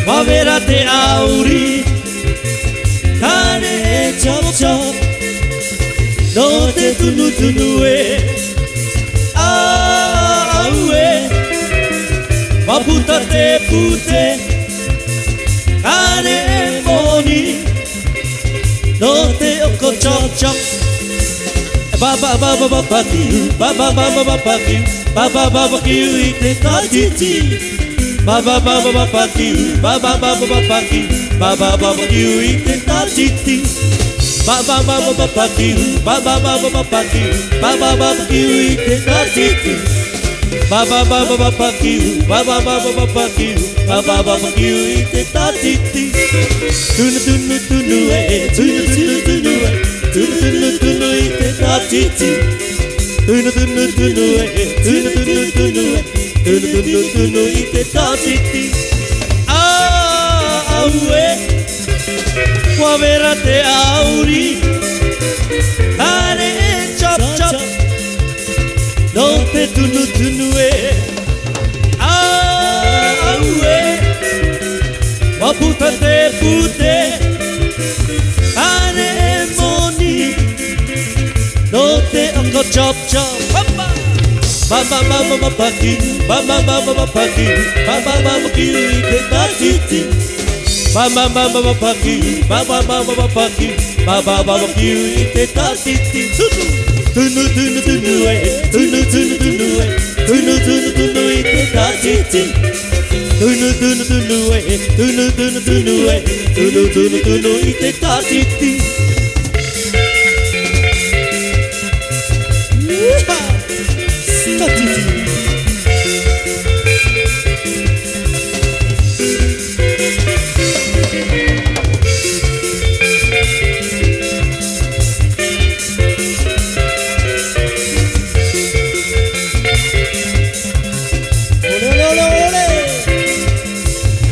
Waverate auri, kare chop chop, no te tunu tunue, waputa te pute, kare moni, no te oko chop chop. Baba baba baba kiu, baba baba baba kiu, baba baba kiu ite tatiti. Baba baba baba kiu, baba baba baba kiu, baba baba kiu ite tatiti. Baba baba baba kiu, baba baba baba kiu, baba baba kiu ite tatiti. Baba baba baba kiu, baba baba baba kiu, baba baba kiu ite tatiti. Tunu tunu tunu tunu tunu tunu tunu tunu tunu ite tatiti. Tunu tunu tunu tunu tunu tunu tunu tunu tunu ite tatiti. Waverate auri, kare chop chop, no te tunu tunu waputa te pute, kare moni, no te oko chop chop. Baba baba baba kiu, baba baba baba kiu, baba baba kiu ite tatiti. Baba baba baba kiu, baba baba baba kiu, baba baba kiu ite tatiti. Tunu tunu tunu tunu tunu tunu tunu tunu tunu ite tatiti. Tunu tunu tunu tunu tunu tunu tunu tunu tunu ite tatiti.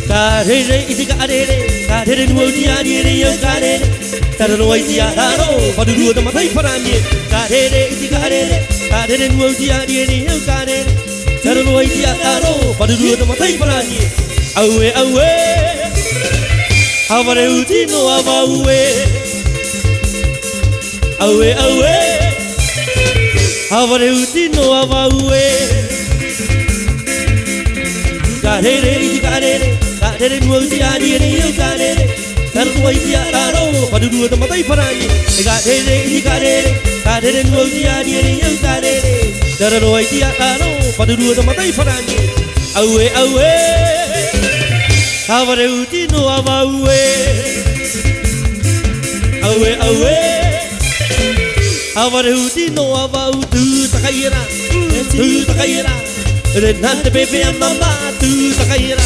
Karere itika arere, karere nuoji arere yo karere. Tarano itia haro, paduru dama thai paranye. Karere itika arere, karere nuoji arere yo karere. Tarano itia haro, paduru dama thai paranye. Awe awe, avare utino avawe. Awe awe, avare utino avawe. Karere itika arere. Karere nuoji arere yo karere. Tarano itia haro, paduru dama thai paranye. Karere nuoji arere yo karere. Tarano itia haro, paduru dama thai paranye. Awe awe, avare utino avawe. Awe awe, avare utino avau. Tu takaira, tu takaira. Renante bebe mama tu takaira.